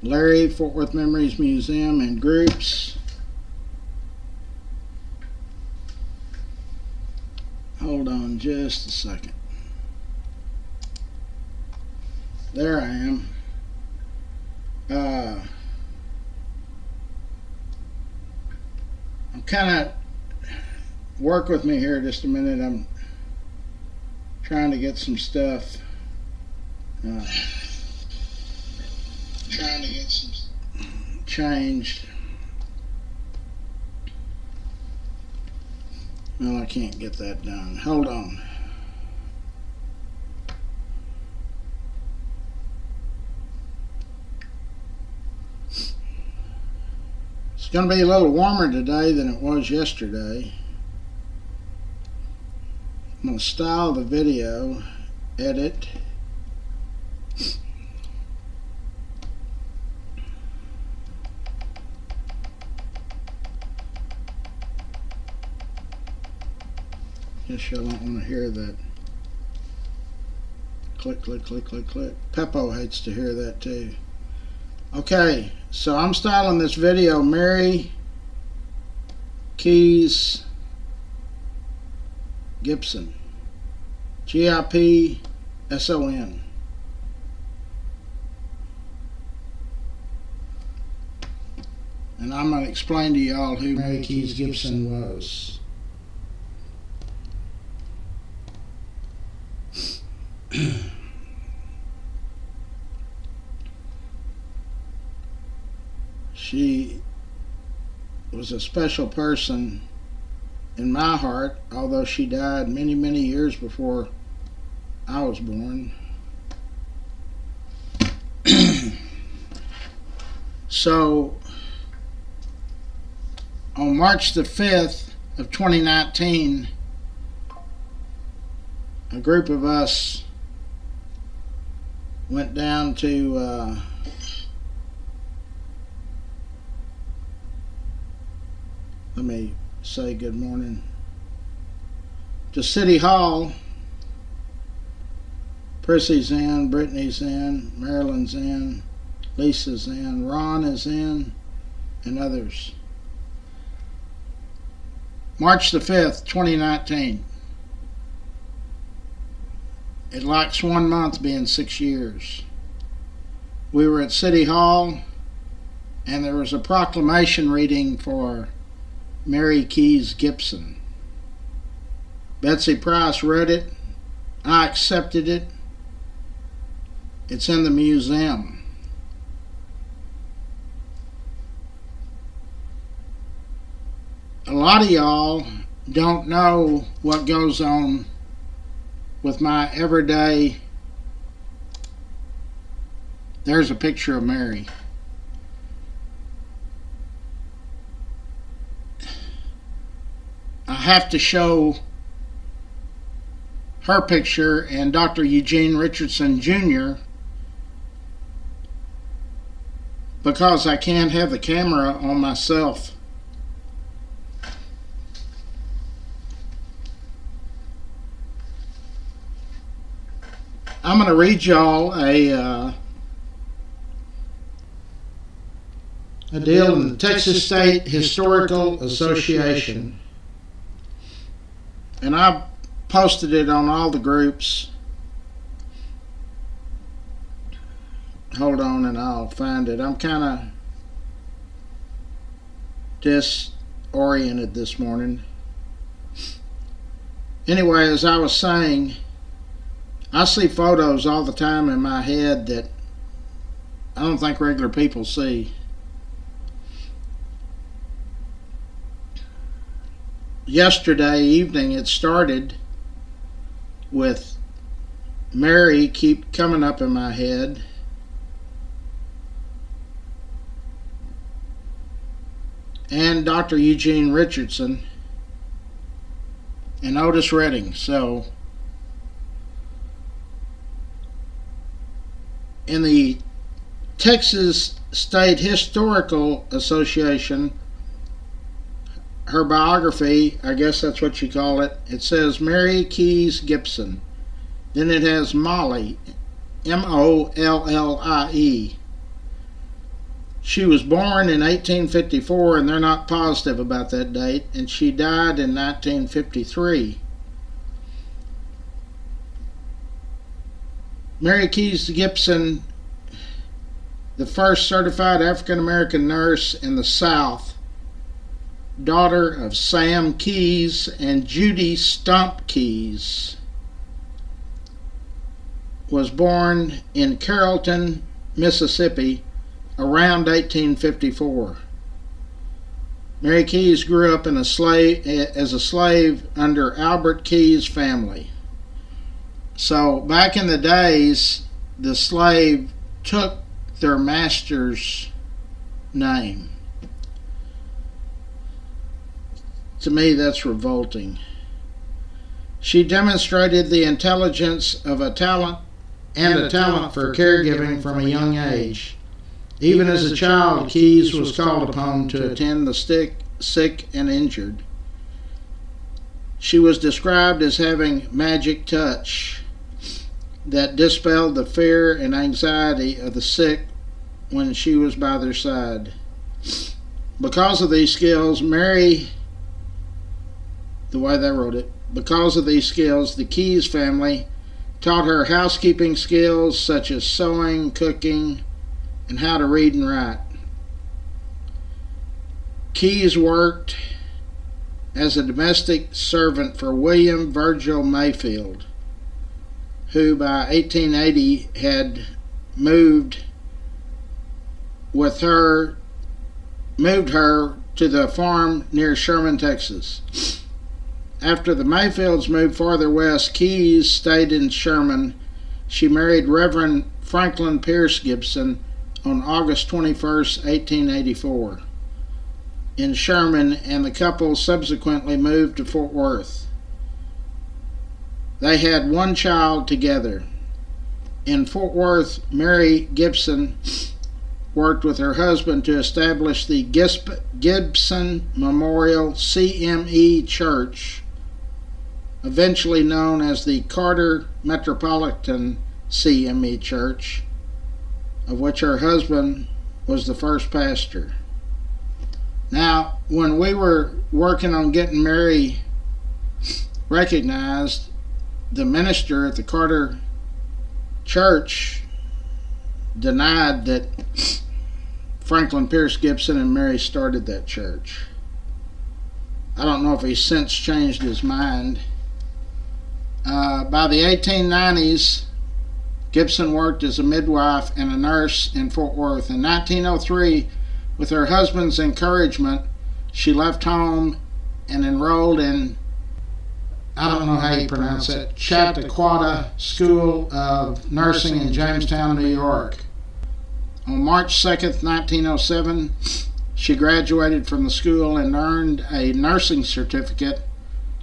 Larry, Fort Worth Memories Museum and Groups. Hold on just a second. There I am. I'm kind of, work with me here just a minute. I'm trying to get some stuff changed. No, I can't get that done. Hold on. It's going to be a little warmer today than it was yesterday. I'm going to style the video, edit. Guess y'all don't want to hear that. Click, click, click, click, click. Peppo hates to hear that too. Okay, so I'm styling this video Mary Keys Gibson. Gipson. And I'm going to explain to y'all who Mary Keys Gibson was. She was a special person in my heart, although she died many, many years before I was born. So, on March the 5th of 2019, a group of us went down to let me say good morning to City Hall. Prissy's in, Brittany's in, Marilyn's in, Lisa's in, Ron is in, and others. March the 5th, 2019. It lacks 1 month being 6 years. We were at City Hall, and there was a proclamation reading for Mary Keys Gibson. Betsy Price read it. I accepted it. It's in the museum. A lot of y'all don't know what goes on with my everyday. There's a picture of Mary. I have to show her picture and Dr. Eugene Richardson Jr. because I can't have the camera on myself. I'm going to read y'all a deal in the Texas State Historical Association. And I posted it on all the groups. Hold on and I'll find it. I'm kind of disoriented this morning. Anyway, as I was saying, I see photos all the time in my head that I don't think regular people see. Yesterday evening it started with Mary keep coming up in my head. And Dr. Eugene Richardson and Otis Redding. So in the Texas State Historical Association, her biography, I guess that's what you call it, it says Mary Keys Gibson. Then it has Mollie, Mollie. She was born in 1854, and they're not positive about that date, and she died in 1953. Mary Keyes Gibson, the first certified African American nurse in the South, daughter of Sam Keyes and Judy Stump Keyes, was born in Carrollton, Mississippi, around 1854. Mary Keyes grew up as a slave under Albert Keyes' family. So back in the days, the slave took their master's name. To me, that's revolting. She demonstrated the intelligence of a talent for caregiving from a young age. Even as a child, Keyes was called upon to attend the sick and injured. She was described as having magic touch that dispelled the fear and anxiety of the sick when she was by their side. Because of these skills, the way they wrote it, because of these skills, the Keyes family taught her housekeeping skills such as sewing, cooking, and how to read and write. Keyes worked as a domestic servant for William Virgil Mayfield, who by 1880 had moved her to the farm near Sherman, Texas. After the Mayfields moved farther west, Keyes stayed in Sherman. She married Reverend Franklin Pierce Gibson on August 21st, 1884, in Sherman, and the couple subsequently moved to Fort Worth. They had one child together. In Fort Worth, Mary Gibson worked with her husband to establish the Gibson Memorial CME Church, eventually known as the Carter Metropolitan CME Church, of which her husband was the first pastor. Now, when we were working on getting Mary recognized, the minister at the Carter Church denied that Franklin Pierce Gibson and Mary started that church. I don't know if he's since changed his mind. By the 1890s, Gibson worked as a midwife and a nurse in Fort Worth. In 1903, with her husband's encouragement, she left home and enrolled in, I don't know how you pronounce it, Chautauqua School of Nursing in Jamestown, New York. On March 2nd, 1907, she graduated from the school and earned a nursing certificate,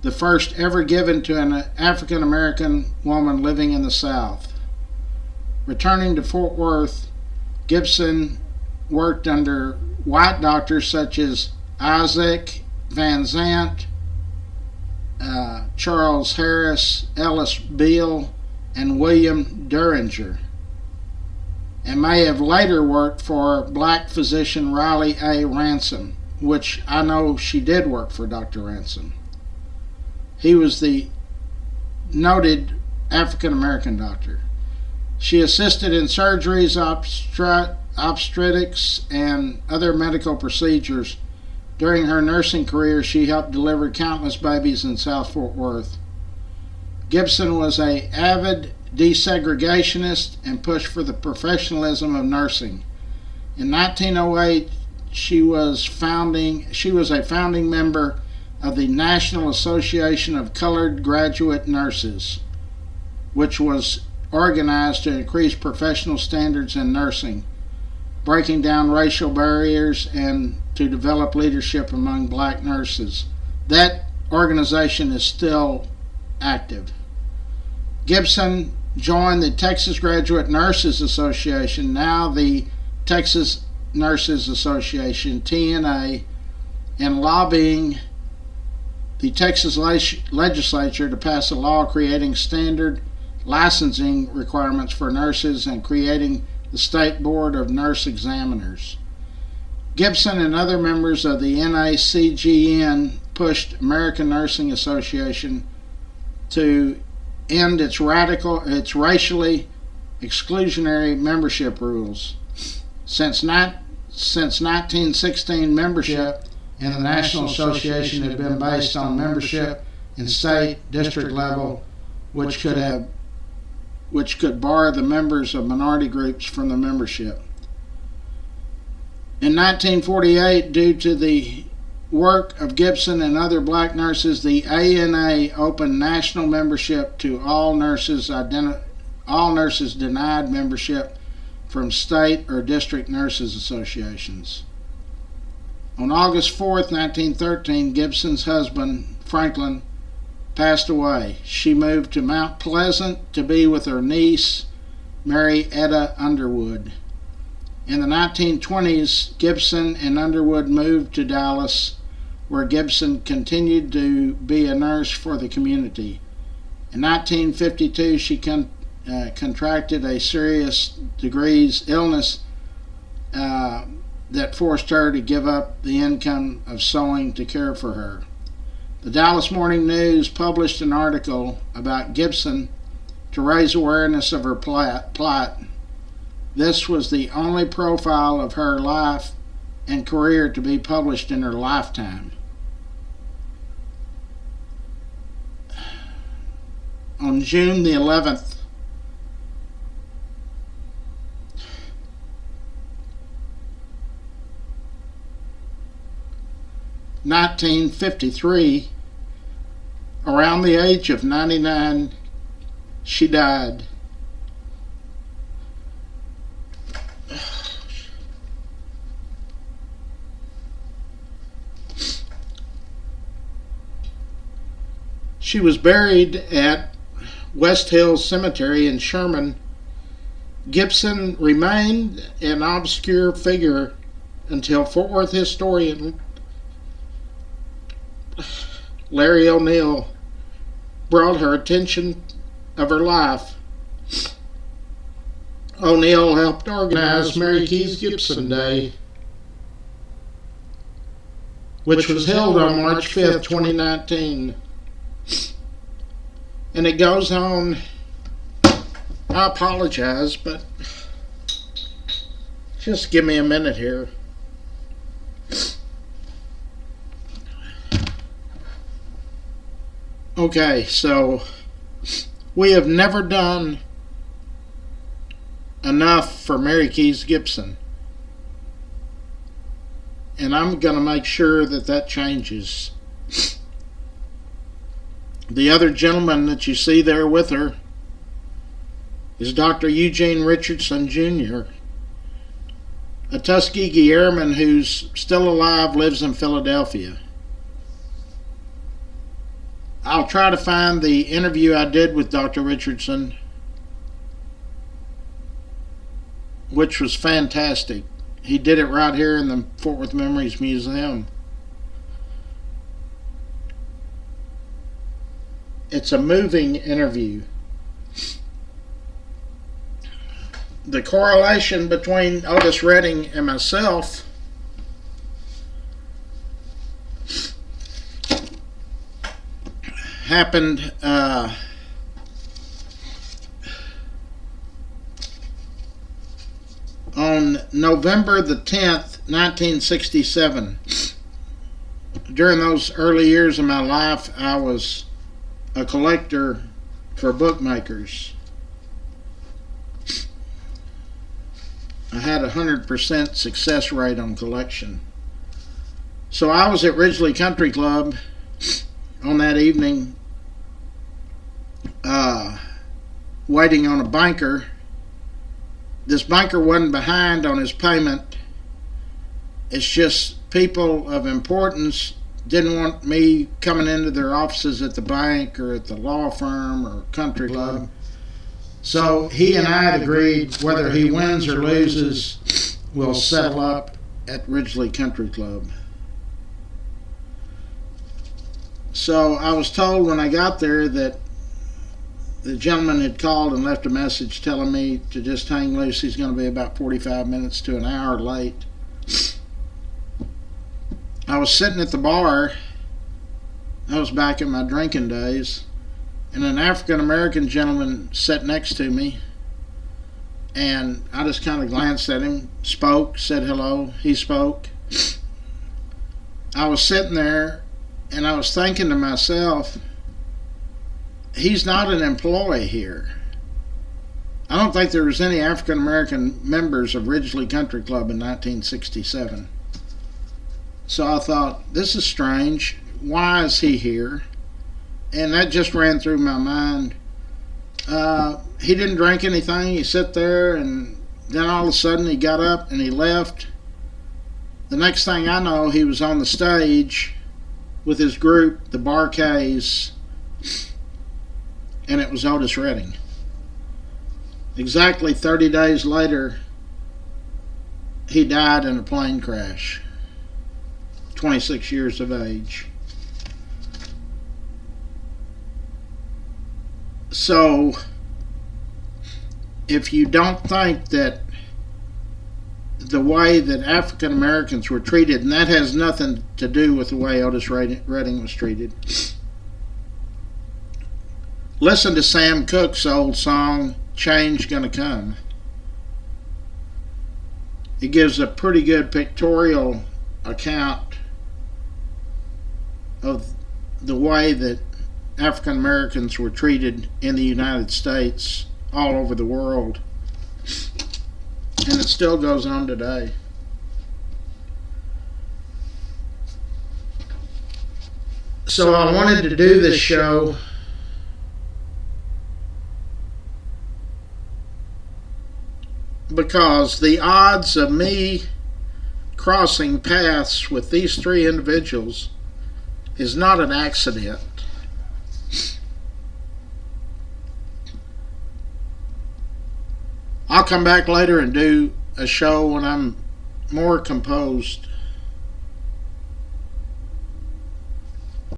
the first ever given to an African American woman living in the South. Returning to Fort Worth, Gibson worked under white doctors such as Isaac Van Zandt, Charles Harris, Ellis Beale, and William Duringer, and may have later worked for black physician Riley A. Ransom, which I know she did work for Dr. Ransom. He was the noted African American doctor. She assisted in surgeries, obstetrics, and other medical procedures. During her nursing career, she helped deliver countless babies in South Fort Worth. Gibson was an avid desegregationist and pushed for the professionalism of nursing. In 1908, she was a founding member of the National Association of Colored Graduate Nurses, which was organized to increase professional standards in nursing, breaking down racial barriers, and to develop leadership among black nurses. That organization is still active. Gibson joined the Texas Graduate Nurses Association, now the Texas Nurses Association, TNA, in lobbying the Texas legislature to pass a law creating standard licensing requirements for nurses and creating the State Board of Nurse Examiners. Gibson and other members of the NACGN pushed American Nursing Association to end its racially exclusionary membership rules. Since 1916, membership in the National Association had been based on membership in state, district level, which could bar the members of minority groups from the membership. In 1948, due to the work of Gibson and other black nurses, the ANA opened national membership to all nurses denied membership from state or district nurses associations. On August 4th, 1913, Gibson's husband, Franklin, passed away. She moved to Mount Pleasant to be with her niece, Mary Etta Underwood. In the 1920s, Gibson and Underwood moved to Dallas, where Gibson continued to be a nurse for the community. In 1952, she contracted a serious illness that forced her to give up the income of sewing to care for her. The Dallas Morning News published an article about Gibson to raise awareness of her plight. This was the only profile of her life and career to be published in her lifetime. On June the 11th, (1953), around the age of 99, she died. She was buried at West Hills Cemetery in Sherman. Gibson remained an obscure figure until Fort Worth historian Larry O'Neill brought her attention of her life. O'Neill helped organize Mary Keys Gibson Day, which was held on March 5th, 2019. And it goes on. I apologize, but just give me a minute here. Okay, so we have never done enough for Mary Keys Gibson, and I'm going to make sure that changes. The other gentleman that you see there with her is Dr. Eugene Richardson Jr., a Tuskegee Airman who's still alive, lives in Philadelphia. I'll try to find the interview I did with Dr. Richardson, which was fantastic. He did it right here in the Fort Worth Memories Museum. It's a moving interview. The correlation between Otis Redding and myself happened on November the 10th, 1967. During those early years of my life, I was a collector for bookmakers. I had a 100% success rate on collection. So I was at Ridgely Country Club on that evening, waiting on a banker. This banker wasn't behind on his payment. It's just people of importance didn't want me coming into their offices at the bank or at the law firm or country club. So he and I had agreed whether he wins or loses, we'll settle up at Ridgely Country Club. So I was told when I got there that the gentleman had called and left a message telling me to just hang loose. He's going to be about 45 minutes to an hour late. I was sitting at the bar. I was back in my drinking days, and an African American gentleman sat next to me, and I just kind of glanced at him, spoke, said hello. He spoke. I was sitting there, and I was thinking to myself, he's not an employee here. I don't think there was any African American members of Ridgely Country Club in 1967. So I thought, this is strange. Why is he here? And that just ran through my mind. He didn't drink anything. He sat there, and then all of a sudden he got up and he left. The next thing I know, he was on the stage with his group, the Bar-Kays, and it was Otis Redding. Exactly 30 days later, he died in a plane crash, 26 years of age. So, if you don't think that the way that African Americans were treated, and that has nothing to do with the way Otis Redding was treated, listen to Sam Cooke's old song, Change Gonna Come. It gives a pretty good pictorial account of the way that African Americans were treated in the United States, all over the world, and it still goes on today. So I wanted to do this show because the odds of me crossing paths with these three individuals is not an accident. I'll come back later and do a show when I'm more composed